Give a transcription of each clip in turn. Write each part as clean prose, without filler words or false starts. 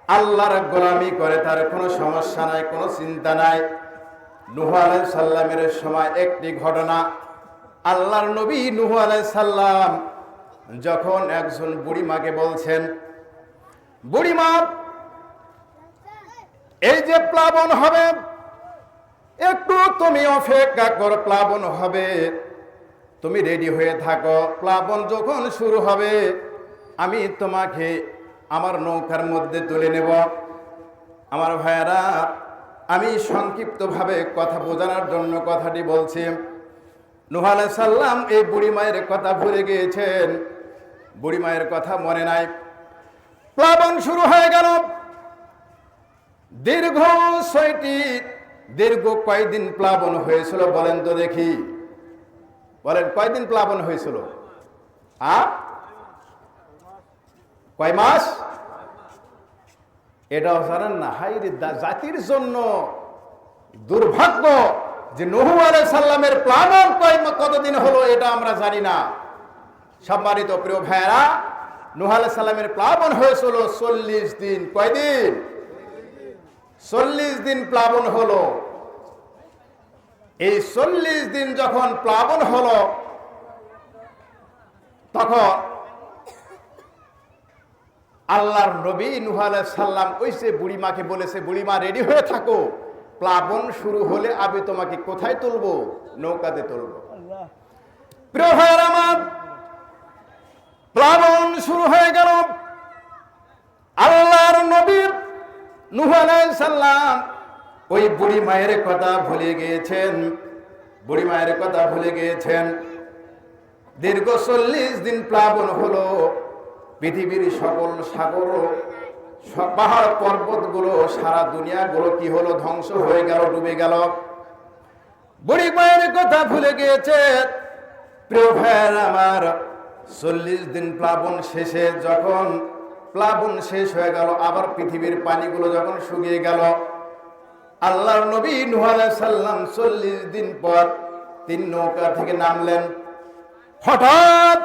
আল্লাহর গোলামি করে, তার কোনো সমস্যা নাই, কোনো চিন্তা নাই। নূহ আলাইহিস সালামের সময় একটি ঘটনা, আল্লাহর নবী নূহ আলাইহিস সালাম যখন একজন বুড়িমাকে বলছেন, বুড়িমা এই যে প্লাবন হবে, একটু তুমি অপেক্ষা করো, প্লাবন হবে, তুমি রেডি হয়ে থাকো, প্লাবন যখন শুরু হবে আমি তোমাকে আমার নৌকার মধ্যে তুলে নেব। আমার ভাইয়েরা, আমি সংক্ষিপ্তভাবে কথা বোঝানোর জন্য কথাটি বলছি। নূহ আলাইহিস সালাম এই বুড়ি মায়ের কথা ভুলে গিয়েছেন, বুড়ি মায়ের কথা মনে নাই। প্লাবন শুরু হয়ে গেল। দীর্ঘ কয়দিন প্লাবন হয়েছিল বলেন তো দেখি, বলেন কয়দিন প্লাবন হয়েছিল? কয় মাস? এটাও জানেন না? হাইরে জাতির জন্য দুর্ভাগ্য যে নূহ আলাইহিস সালামের প্লাবন কতদিন হলো এটা আমরা জানি না। সম্মানিত প্রিয় ভাইয়েরা, নূহ আলাইহিস সালামের প্লাবন হয়েছিল 40 দিন। কয়দিন? 40 দিন প্লাবন হলো। এই 40 দিন যখন প্লাবন হলো, তখন আল্লাহর নবী নূহ আলাইহিস সালাম ওই যে বুড়িমাকে বলেছে, বুড়িমা রেডি হয়ে থাকো, প্লাবন শুরু হলে আমি তোমাকে কোথায় তুলবো? নৌকাতে তুলবো। প্রিয় ভাইয়েরা আমার, প্লাবন শুরু হয়ে গেল। আল্লাহর নবী নূহ আলাইহিস সালাম ওই বুড়ি মায়ের কথা ভুলে গিয়েছেন, বুড়ি মায়ের কথা ভুলে গিয়েছেন। দীর্ঘ 40 দিন প্লাবন হলো। পৃথিবীর সকল সাগর, পাহাড় পর্বতগুলো, সারা দুনিয়াগুলো কি হলো? ধ্বংস হয়ে গেল, ডুবে গেল। বুড়ি মায়ের কথা ভুলে গিয়েছে। প্রিয় ভাইয়ের আমার, 40 দিন প্লাবন শেষে, যখন প্লাবন শেষ হয়ে গেল, আবার পৃথিবীর পানিগুলো যখন শুকিয়ে গেল, আল্লাহর নবী নূহ আলাইহিস সালাম 40 দিন পর 3 নৌকা থেকে নামলেন। হঠাৎ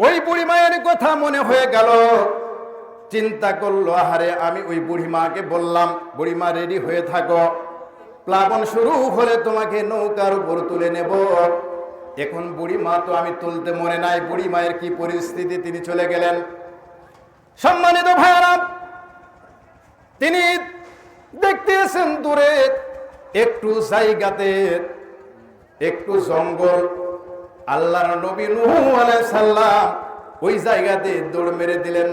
ওই বুড়ি মায়ের কথা মনে হয়ে গেল। চিন্তা করলো, আহারে আমি ওই বুড়ি মাকে বললাম, বুড়ি মা রেডি হয়ে থাকো, প্লাবন শুরু হলে তোমাকে নৌকার উপর তুলে নেব। এখন বুড়ি মা তো আমি তুলতে মনে নাই। বুড়ি মায়ের কি পরিস্থিতি, তিনি চলে গেলেন। সম্মানিত ভাইরা, তিনি দেখতেছেন দূরে একটু জায়গাতে একটু জঙ্গল। আল্লাহর নবী নূহ আলাইহিস সালাম ওই জায়গাতে দৌড় মেরে দিলেন।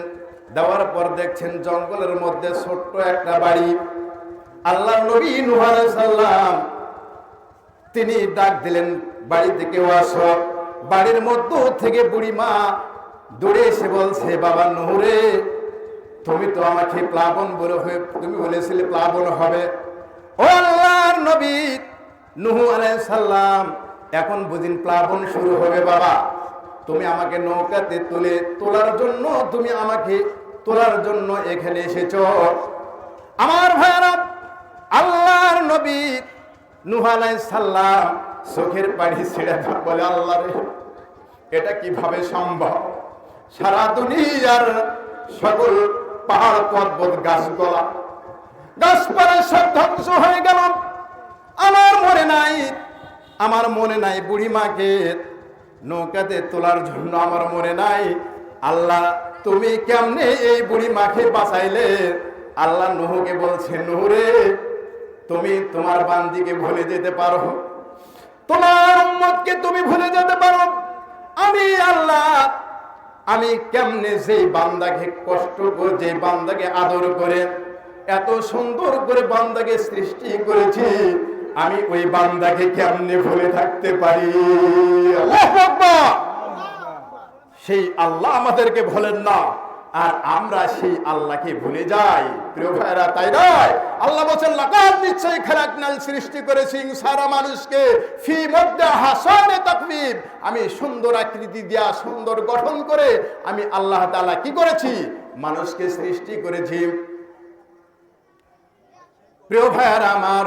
দেওয়ার পর দেখছেন জঙ্গলের মধ্যে ছোট্ট একটা বাড়ি। আল্লাহর নবী নূহ আলাইহিস সালাম তিনি ডাক দিলেন, বাড়িতে কেউ আসো। বাড়ির মধ্য থেকে বুড়ি মা দৌড়ে এসে বলছে, বাবা নূহ রে, তুমি তো আমাকে প্লাবন তুমি বলেছিলে প্লাবন হবে। ও আল্লাহর নবী নূহ আলাইহিস সালাম, এখন বুঝিন প্লাবন শুরু হবে। বাবা তুমি আমাকে নৌকাতে তোলার জন্য, তুমি আমাকে তোলার জন্য এখানে এসেছো। আমার ভাইরা, আল্লাহর নবী নূহ আলাইহিস সালাম চোখের পানি ছেড়ে বলে, আল্লাহ রে, এটা কিভাবে সম্ভব? সারা দুনিয়ার সকল পাহাড় পর্বত গাছপালা সব ধ্বংস হয়ে গেল। আমার মনে নাই বুড়িমাকে নৌকাতে তোলার জন্য, আমার মনে নাই। আল্লাহ তুমি কেমনে এই বুড়িমাকে বাঁচাইলে? আল্লাহ নূহকে বলছে, নূহ রে, তুমি তোমার বান্দিকে ভুলে যেতে পারো, তোমার উম্মতকে তুমি ভুলে যেতে পারো। আমি আল্লাহ, আমি কেমনে সেই বান্দাকে কষ্ট করে, যে বান্দাকে আদর করে, এত সুন্দর করে বান্দাকে সৃষ্টি করেছি, আমি ওই বান্দাকে কেমনে ভুলে থাকতে পারি? আল্লাহু আকবার। সেই আল্লাহ আমাদেরকে ভুলেন না, আর আমরা সেই আল্লাহকে ভুলে যাই। প্রিয় ভাইরা, তাই নয়? আল্লাহ বলেন, লাকাদ নিশ্চয়ই খালাকনাল, সৃষ্টি করেছি সারা মানুষকে ফি মধ্যে হাসানে তাকবীর, আমি সুন্দর আকৃতি দিয়া, সুন্দর গঠন করে আমি আল্লাহ তাআলা কি করেছি? মানুষকে সৃষ্টি করেছি। প্রিয় ভাইরা আমার,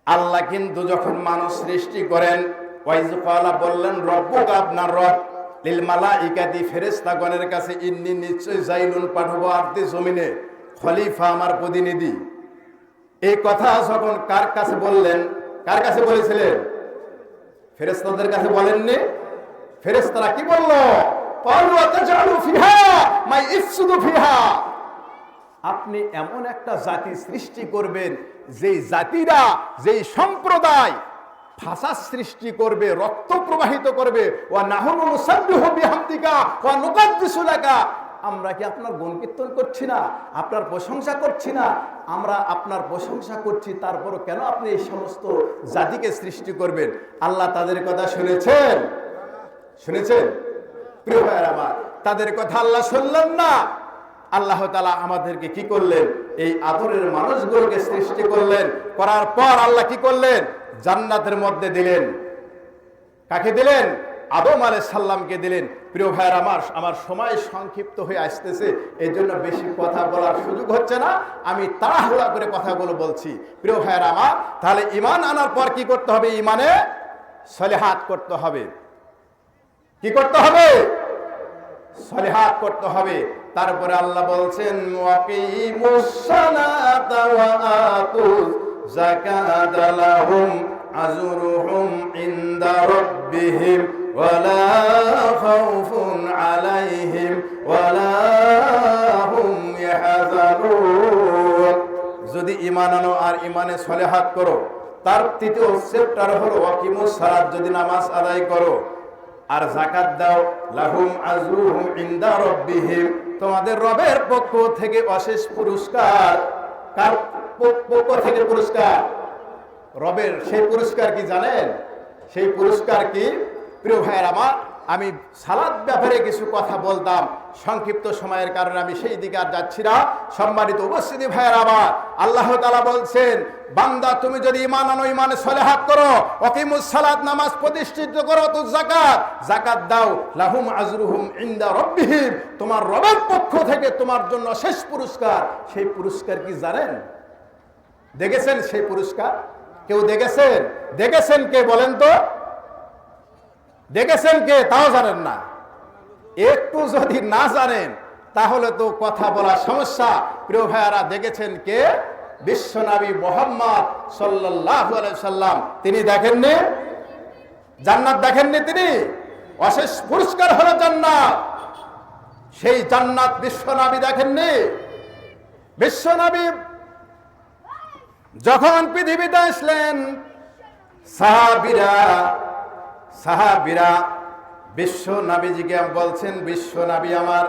আল্লাহ কিন্তু যখন মানুষ সৃষ্টি করেন, ওয়াইজ ক্বালা বললেন, রব্বুকা, আপনার রব, লিল মালাইকাতি, ফেরেশতাগণের কাছে, ইন্নী নিশ্চয় জাইলুন পাঠাবো আরদি জমিনে খলিফা, আমার প্রতিনিধি। এই কথা যখন কার কাছে বললেন, কার কাছে বলেছিলেন? ফেরেশতাদের কাছে বলেননি। ফেরেশতারা কি বলল? ক্বালু আতাজআলু ফিহা মা ইফসুদু ফিহা, আপনি এমন একটা জাতি সৃষ্টি করবেন যেই জাতিরা, যেই সম্প্রদায় ফাসাদ সৃষ্টি করবে, রক্ত প্রবাহিত করবে। ওয়া নাহনু নুসাব্বিহু বিহামদিকা ওয়া নুকাদ্দিসু লাকা, আমরা কি আপনার গুণকীর্তন করছি না, আপনার প্রশংসা করছি না? আমরা আপনার প্রশংসা করছি, তারপরও কেন আপনি এই সমস্ত জাতিকে সৃষ্টি করবেন? আল্লাহ তাদের কথা শুনেছেন? শুনেছেন? প্রিয় ভাইয়েরা আমার, তাদের কথা আল্লাহ শুনলেন না। আল্লাহ তাআলা আমাদেরকে কি করলেন? এই আদরের মানুষগুলোকে সৃষ্টি করলেন। করার পর আল্লাহ কি করলেন? জান্নাতের মধ্যে দিলেন। কাকে দিলেন? আদম আলাইহিস সালামকে দিলেন। প্রিয় ভাইয়েরা আমার, আমার সময় সংক্ষিপ্ত হয়ে আসতেছে, এই জন্য বেশি কথা বলার সুযোগ হচ্ছে না, আমি তাড়াহুড়া করে কথাগুলো বলছি। প্রিয় ভাইয়েরা আমার, তাহলে ঈমান আনার পর কি করতে হবে? ঈমানে সলিহাত করতে হবে। কি করতে হবে? সলিহাত করতে হবে। তারপরে আল্লাহ বলছেন ওয়াকিমুস সালাতা ওয়া আতুজ যাকাতা লাহুম আজরুহুম ইনদা রাব্বিহিম ওয়ালা খাউফুন আলাইহিম ওয়ালা হুম ইয়াহজানুন। যদি ঈমান আনো আর ঈমানে সলিহাত করো, তার তৃতীয় চ্যাপ্টার হলো ওয়াকিমুস সালাত, যদি নামাজ আদায় করো আর যাকাত দাও, লাহুম আজরুহুম ইনদা রাব্বিহিম, তোমাদের রবের পক্ষ থেকে অশেষ পুরস্কার। কার পক্ষ থেকে পুরস্কার? রবের। সেই পুরস্কার কি জানেন? সেই পুরস্কার কি? প্রিয় ভাইয়ের আমার, আমি সালাত ব্যাপারে কিছু কথা বলতাম, সংক্ষিপ্ত সময়ের কারণে আমি সেই দিকে আর যাচ্ছি না। সম্মানিত উপস্থিতি ভাইয়ের আমার, আল্লাহ তাআলা বলছেন, বান্দা তুমি যদি ঈমান আনো, ঈমানে সলিহাত করো, ওয়াকিমুস সালাত, নামাজ প্রতিষ্ঠিত করো, তো যাকাত, যাকাত দাও, লাহুম আজরুহুম ইনদা রাব্বিহিম, তোমার রবের পক্ষ থেকে তোমার জন্য শেষ পুরস্কার। সেই পুরস্কার কি জানেন? দেখেছেন সেই পুরস্কার? কেউ দেখেছেন? দেখেছেন কে বলেন তো? দেখেছেন কে? তাও জানেন না। একটু যদি না জানেন তাহলে তো কথা বলার সমস্যা। প্রিয় ভাইয়ারা, দেখেছেন কে? বিশ্বনবী মুহাম্মদ সাল্লাল্লাহু আলাইহি সাল্লাম। তিনি দেখেননি? জান্নাত দেখেননি তিনি? অশেষ পুরস্কার হলো জান্নাত। সেই জান্নাত বিশ্বনবী দেখেননি? বিশ্বনবী যখন পৃথিবীতে আসলেন, সাহাবীরা বিশ্ব নবীজিকে বলছেন, বিশ্ব নবী আমার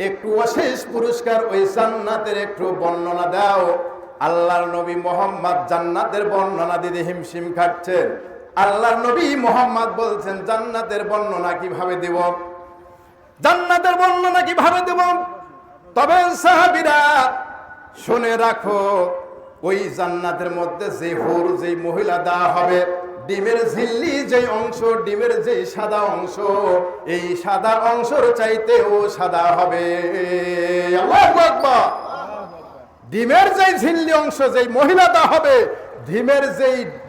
একটু অশেষ পুরস্কার, ওই জান্নাতের একটু বর্ণনা দাও। আল্লাহর নবী মুহাম্মদ জান্নাতের বর্ণনা দিতে হিমশিম খাচ্ছেন। আল্লাহর নবী মুহাম্মদ বলছেন, জান্নাতের বর্ণনা কিভাবে দেব? জান্নাতের বর্ণনা কিভাবে দেব? তবে সাহাবীরা শুনে রাখো, ওই জান্নাতের মধ্যে যে হুর, যে মহিলা দেওয়া হবে, ডিমের ঝিল্লি যেই অংশ, ডিমের যেই সাদা অংশ, এই সাদা অংশের চাইতেও সাদা হবে। আল্লাহু আকবার। ডিমের যেই ঝিল্লি অংশ, যেই মহিলা দেওয়া হবে,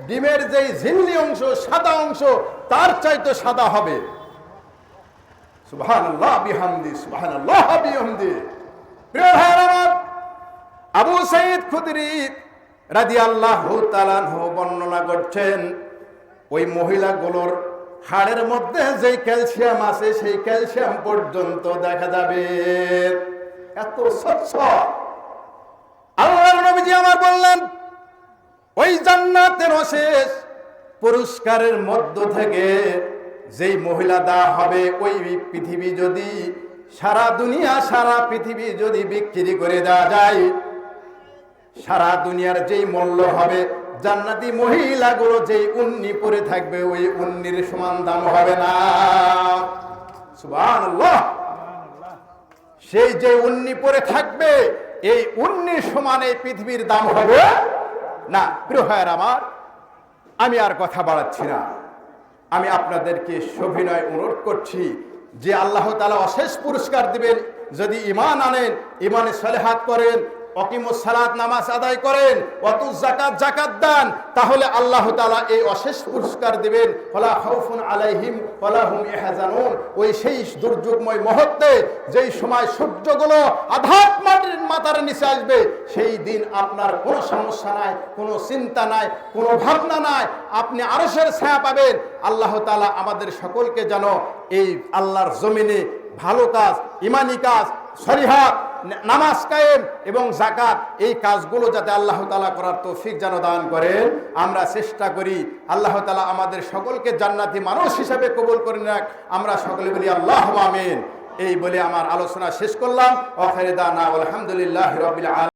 ডিমের যেই ঝিল্লি অংশ, সাদা অংশ, তার চাইতে সাদা হবে। সুবহানাল্লাহ বিহামদি, সুবহানাল্লাহ বিহামদি। প্রিয় ভাইরা আমার, আবু সাঈদ খুদরি রাদিয়াল্লাহু তাআলা আনহু বর্ণনা করছেন, ওই মহিলাগুলোর হাড়ের মধ্যে যেই ক্যালসিয়াম আছে, সেই ক্যালসিয়াম পর্যন্ত দেখা যাবে। এত স্বচ্ছ। আল্লাহর নবীজি আমার বললেন, ওই জান্নাতের অশেষ পুরস্কারের মধ্য থেকে যেই মহিলা দেওয়া হবে, ওই পৃথিবী যদি, সারা দুনিয়া, সারা পৃথিবী যদি বিক্রি করে দেওয়া যায়, সারা দুনিয়ার যেই মূল্য হবে, জান্নাতি মহিলাগুলো যেই উন্নি পরে থাকবে, ওই উন্নির সমান দাম হবে না। সুবহানাল্লাহ। সেই যে উন্নি পরে থাকবে, এই উন্নির সমান এই পৃথিবীর দাম হবে না। প্রিয় ভাইয়ের আমার, আমি আর কথা বাড়াচ্ছি না, আমি আপনাদেরকে সবিনয় অনুরোধ করছি যে আল্লাহ তাআলা অশেষ পুরস্কার দিবেন যদি ঈমান আনেন, ঈমানে সলিহাত করেন, অকিমুস সালাত নামাজ আদায় করেন, ওয়াতুজ যাকাত যাকাত দেন, তাহলে আল্লাহ তাআলা এই অশেষ পুরস্কার দিবেন। ওয়ালা খাউফুন আলাইহিম ওয়ালা হুম ইয়াহজানুন। ওই সেই দুর্যোগময় মুহূর্তে যেই সময় সূর্যগুলো আধাত মাথার নিচে আসবে, সেই দিন আপনার কোনো সমস্যা নাই, কোনো চিন্তা নাই, কোনো ভাবনা নাই, আপনি আরশের ছায়া পাবেন। আল্লাহ তাআলা আমাদের সকলকে যেন এই আল্লাহর জমিনে ভালো কাজ, ঈমানি কাজ, শরীয়ত, নামাজ কায়েম এবং যাকাত, এই কাজগুলো যাতে আল্লাহ তাআলা করার তৌফিক যেন দান করেন, আমরা চেষ্টা করি। আল্লাহ তাআলা আমাদের সকলকে জান্নাতি মানুষ হিসেবে কবুল করে নেক। আমরা সকলে বলি আল্লাহুম্মা আমিন। এই বলে আমার আলোচনা শেষ করলাম। ওয়া আখিরু দাওয়ানা আলহামদুলিল্লাহি রাব্বিল আলামিন।